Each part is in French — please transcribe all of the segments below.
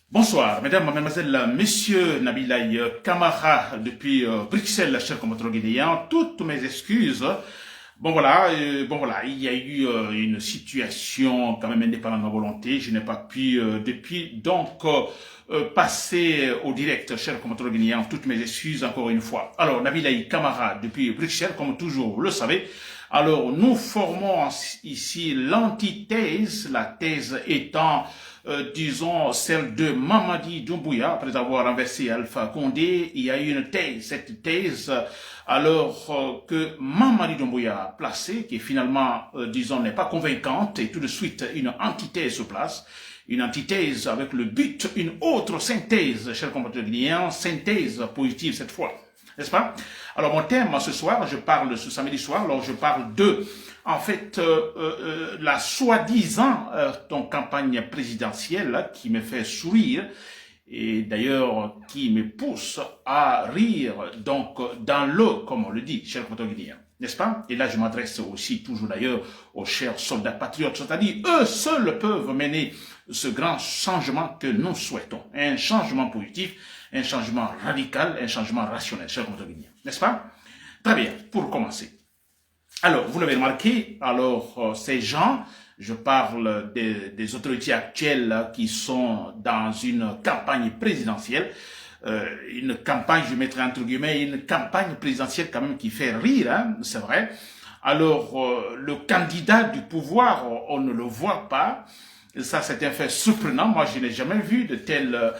Bonsoir, mesdames, mademoiselles, messieurs, Nabilaï Kamara depuis Bruxelles, cher compatriote guinéen, toutes mes excuses. Bon voilà, il y a eu une situation quand même indépendante de ma volonté. Je n'ai pas pu depuis donc passer au direct, cher compatriote guinéen, toutes mes excuses encore une fois. Alors, Nabilaï Kamara depuis Bruxelles, comme toujours, vous le savez. Alors, nous formons ici l'antithèse, la thèse étant disons, celle de Mamadi Doumbouya, après avoir renversé Alpha Condé. Il y a eu une thèse, cette thèse, alors que Mamadi Doumbouya a placée, qui finalement, disons, n'est pas convaincante, et tout de suite, une antithèse se place. Une antithèse avec le but, une autre synthèse, chers compatriotes guinéens, synthèse positive cette fois. N'est-ce pas? Alors, mon thème ce soir, ce samedi soir, alors je parle de, en fait, la soi-disant campagne présidentielle qui me fait sourire et d'ailleurs qui me pousse à rire, donc dans l'eau, comme on le dit, cher compatriotes, n'est-ce pas? Et là, je m'adresse aussi toujours d'ailleurs aux chers soldats patriotes, c'est-à-dire eux seuls peuvent mener ce grand changement que nous souhaitons, un changement positif, un changement radical, un changement rationnel, chers compatriotes, n'est-ce pas? Très bien, pour commencer. Alors, vous l'avez remarqué, alors ces gens, je parle des autorités actuelles qui sont dans une campagne présidentielle, une campagne, je mettrai entre guillemets, une campagne présidentielle quand même qui fait rire, hein, c'est vrai. Alors, le candidat du pouvoir, on ne le voit pas. Ça, c'est un fait surprenant. Moi, je n'ai jamais vu de telle,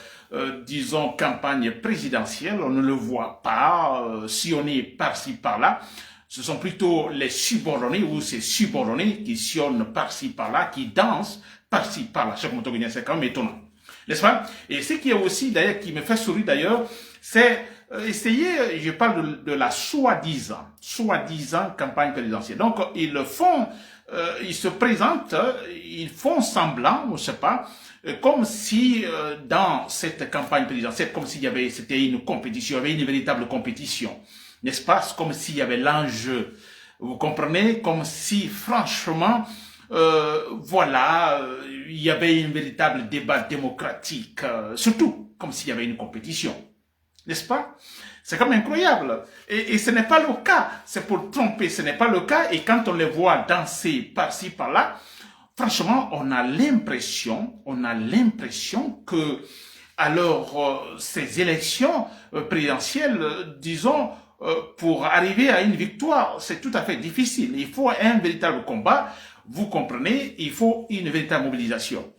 disons, campagne présidentielle. On ne le voit pas, sillonné par-ci, par-là. Ce sont plutôt les subordonnés ou ces subordonnés qui sillonnent par-ci, par-là, qui dansent par-ci, par-là. Chaque motoguinien, c'est quand même étonnant. N'est-ce pas? Et ce qui est aussi, d'ailleurs, qui me fait sourire, d'ailleurs, c'est essayer, je parle de la soi-disant campagne présidentielle. Donc, ils le font, ils se présentent, ils font semblant, on ne sait pas, comme si dans cette campagne présidentielle, comme s'il y avait, c'était une compétition, il y avait une véritable compétition. N'est-ce pas? Comme s'il y avait l'enjeu. Vous comprenez? Comme si, franchement, voilà, il y avait un véritable débat démocratique, surtout comme s'il y avait une compétition. N'est-ce pas? C'est quand même incroyable. Et ce n'est pas le cas. C'est pour tromper, ce n'est pas le cas. Et quand on les voit danser par-ci, par-là, franchement, on a l'impression que, alors, ces élections présidentielles, disons, pour arriver à une victoire, c'est tout à fait difficile. Il faut un véritable combat. Vous comprenez, il faut une véritable mobilisation.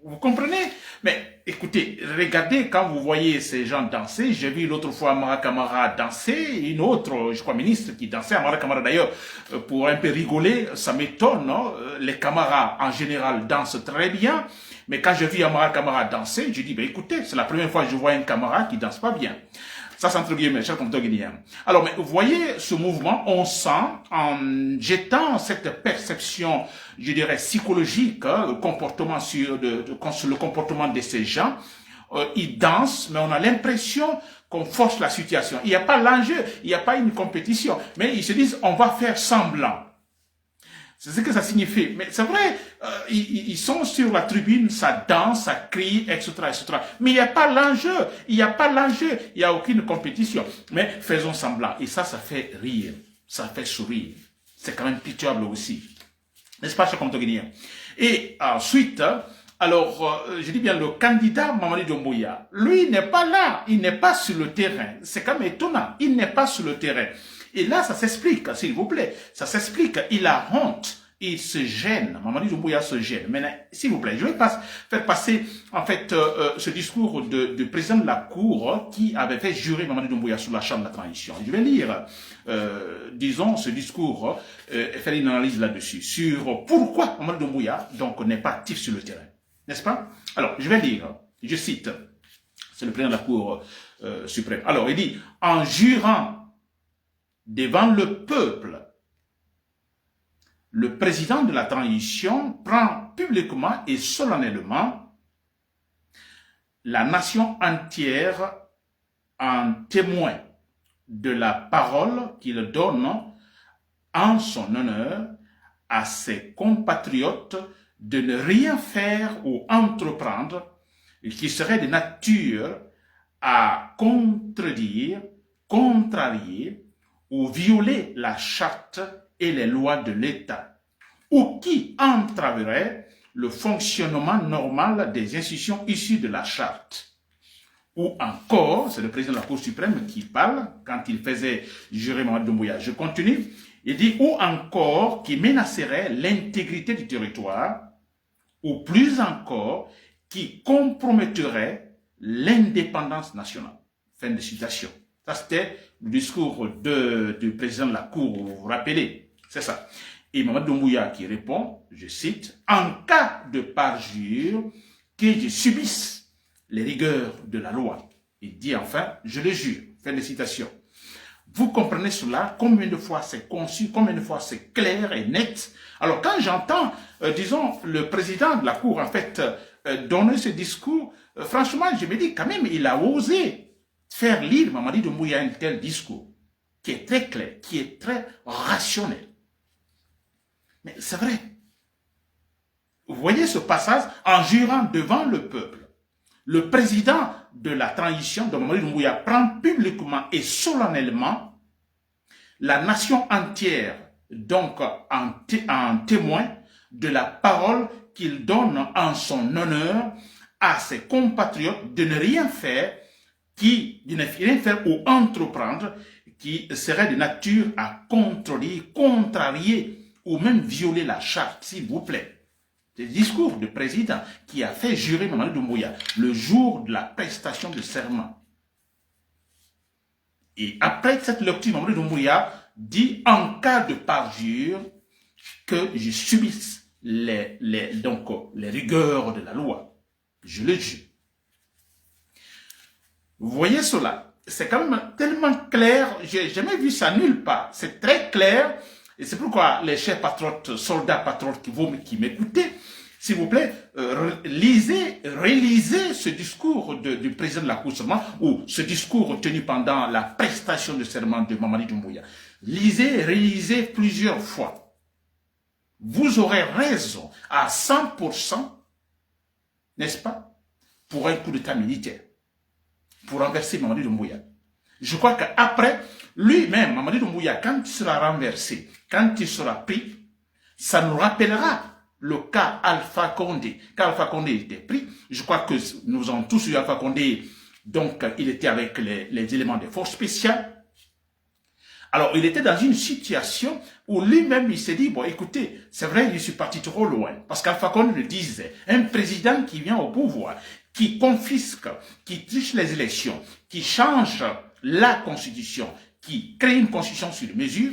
Vous comprenez? Mais écoutez, regardez quand vous voyez ces gens danser. J'ai vu l'autre fois Amara Kamara danser, une autre, je crois, ministre qui dansait. Amara Kamara d'ailleurs, pour un peu rigoler, ça m'étonne. Non? Les Kamara en général dansent très bien. Mais quand je vis Amara Kamara danser, je dis, ben écoutez, c'est la première fois que je vois un Kamara qui danse pas bien. Ça, c'est entre guillemets, cher compatriote guinéen. Alors, mais vous voyez ce mouvement, on sent, en jetant cette perception, je dirais, psychologique, le comportement sur le comportement de ces gens, ils dansent, mais on a l'impression qu'on force la situation. Il n'y a pas l'enjeu, il n'y a pas une compétition, mais ils se disent, on va faire semblant. C'est ce que ça signifie. Mais c'est vrai, ils sont sur la tribune, ça danse, ça crie, etc., etc. Mais il n'y a pas l'enjeu. Il n'y a pas l'enjeu. Il n'y a aucune compétition. Mais faisons semblant. Et ça fait rire. Ça fait sourire. C'est quand même pitiable aussi. N'est-ce pas, cher compatriote guinéen? Et ensuite, alors, je dis bien, le candidat Mamadi Doumbouya, lui n'est pas là. Il n'est pas sur le terrain. C'est quand même étonnant. Il n'est pas sur le terrain. Et là, ça s'explique, s'il vous plaît. Ça s'explique. Il a honte. Il se gêne. Mamadi Doumbouya se gêne. Maintenant, s'il vous plaît, je vais faire passer, en fait, ce discours du président de la Cour qui avait fait jurer Mamadi Doumbouya sur la chambre de la transition. Je vais lire, disons, ce discours et faire une analyse là-dessus sur pourquoi Mamadi Doumbouya, donc, n'est pas actif sur le terrain. N'est-ce pas? Alors, je vais lire. Je cite. C'est le président de la Cour suprême. Alors, il dit, en jurant devant le peuple, le président de la transition prend publiquement et solennellement la nation entière en témoin de la parole qu'il donne en son honneur à ses compatriotes de ne rien faire ou entreprendre qui serait de nature à contredire, contrarier ou violer la charte et les lois de l'État, ou qui entraverait le fonctionnement normal des institutions issues de la charte. Ou encore, c'est le président de la Cour suprême qui parle quand il faisait jurer Mamadi Doumbouya. Je continue. Il dit, ou encore, qui menacerait l'intégrité du territoire, ou plus encore, qui compromettrait l'indépendance nationale. Fin de citation. Ça, c'était le discours du président de la Cour, vous vous rappelez. C'est ça. Et Mamadi Doumbouya qui répond, je cite, « En cas de parjure, que je subisse les rigueurs de la loi. » Il dit enfin, je le jure. Fin de citation. Vous comprenez cela, combien de fois c'est conçu, combien de fois c'est clair et net. Alors quand j'entends, disons, le président de la Cour, en fait, donner ce discours, franchement, je me dis quand même, il a osé faire lire Mamadi Doumbouya un tel discours, qui est très clair, qui est très rationnel. Mais c'est vrai. Vous voyez ce passage en jurant devant le peuple. Le président de la transition de Mamadi Doumbouya prend publiquement et solennellement la nation entière, donc en témoin de la parole qu'il donne en son honneur à ses compatriotes de ne rien faire ou entreprendre qui serait de nature à contredire, contrarier ou même violer la charte, s'il vous plaît. C'est le discours du président qui a fait jurer Mamadi Doumbouya le jour de la prestation de serment. Et après cette lecture, Mamadi Doumbouya dit en cas de parjure que je subisse les rigueurs de la loi. Je le jure. Vous voyez cela? C'est quand même tellement clair, j'ai jamais vu ça nulle part. C'est très clair. Et c'est pourquoi les chers patriotes, soldats patriotes qui m'écoutez, s'il vous plaît, relisez ce discours du président de la Cour seulement, ou ce discours tenu pendant la prestation de serment de Mamadi Doumbouya. Lisez, relisez plusieurs fois. Vous aurez raison à 100%, n'est-ce pas, pour un coup d'état militaire, pour renverser Mamadi Doumbouya. Je crois qu'après, lui-même, Mamadi Doumbouya, quand il sera renversé, quand il sera pris, ça nous rappellera le cas Alpha Condé. Quand Alpha Condé était pris, je crois que nous avons tous eu Alpha Condé, donc il était avec les éléments des forces spéciales. Alors, il était dans une situation où lui-même, il s'est dit, bon, écoutez, c'est vrai, je suis parti trop loin. Parce qu'Alpha Condé le disait, un président qui vient au pouvoir, qui confisque, qui triche les élections, qui change la constitution, qui crée une constitution sur mesure,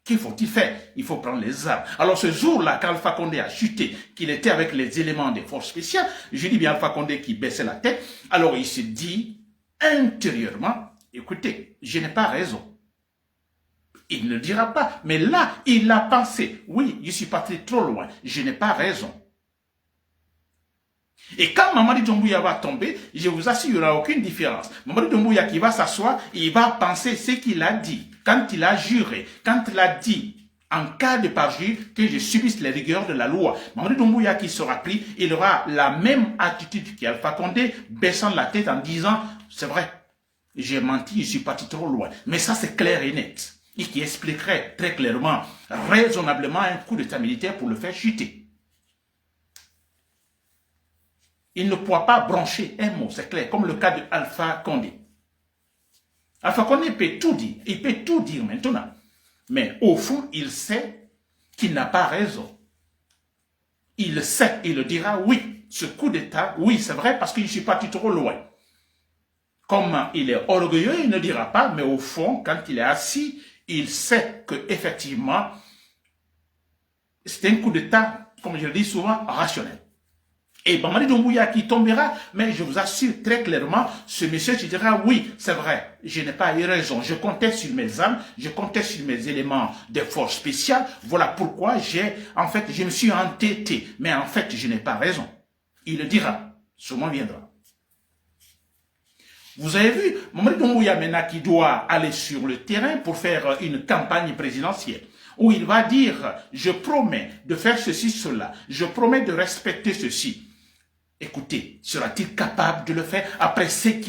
qu'il faut-il faire? Il faut prendre les armes. Alors ce jour-là, quand Alpha Condé a chuté, qu'il était avec les éléments des forces spéciales, je dis bien Alpha Condé qui baissait la tête, alors il se dit intérieurement, écoutez, je n'ai pas raison. Il ne dira pas, mais là, il a pensé, oui, je suis parti trop loin, je n'ai pas raison. Et quand Mamadi Doumbouya va tomber, je vous assure, il n'y aura aucune différence. Mamadi Doumbouya qui va s'asseoir, il va penser ce qu'il a dit. Quand il a juré, quand il a dit, en cas de parjure, que je subisse les rigueurs de la loi. Mamadi Doumbouya qui sera pris, il aura la même attitude qu'Alpha Condé, baissant la tête en disant, c'est vrai, j'ai menti, je suis parti trop loin. Mais ça, c'est clair et net. Et qui expliquerait très clairement, raisonnablement, un coup d'état militaire pour le faire chuter. Il ne pourra pas brancher un mot, c'est clair, comme le cas de Alpha Condé. Alpha Condé peut tout dire, il peut tout dire maintenant. Mais au fond, il sait qu'il n'a pas raison. Il sait, il le dira, oui, ce coup d'état, oui, c'est vrai, parce que je suis parti trop loin. Comme il est orgueilleux, il ne dira pas, mais au fond, quand il est assis, il sait que effectivement, c'est un coup d'état, comme je le dis souvent, rationnel. Et Mamadi Doumbouya qui tombera, mais je vous assure très clairement, ce monsieur qui dira, oui, c'est vrai, je n'ai pas eu raison, je comptais sur mes armes, je comptais sur mes éléments de force spéciale, voilà pourquoi je me suis entêté, mais en fait, je n'ai pas raison. Il le dira, ce moment viendra. Vous avez vu, Mamadi Doumbouya maintenant qui doit aller sur le terrain pour faire une campagne présidentielle, où il va dire, je promets de faire ceci, cela, je promets de respecter ceci. Écoutez, sera-t-il capable de le faire après ce qu'il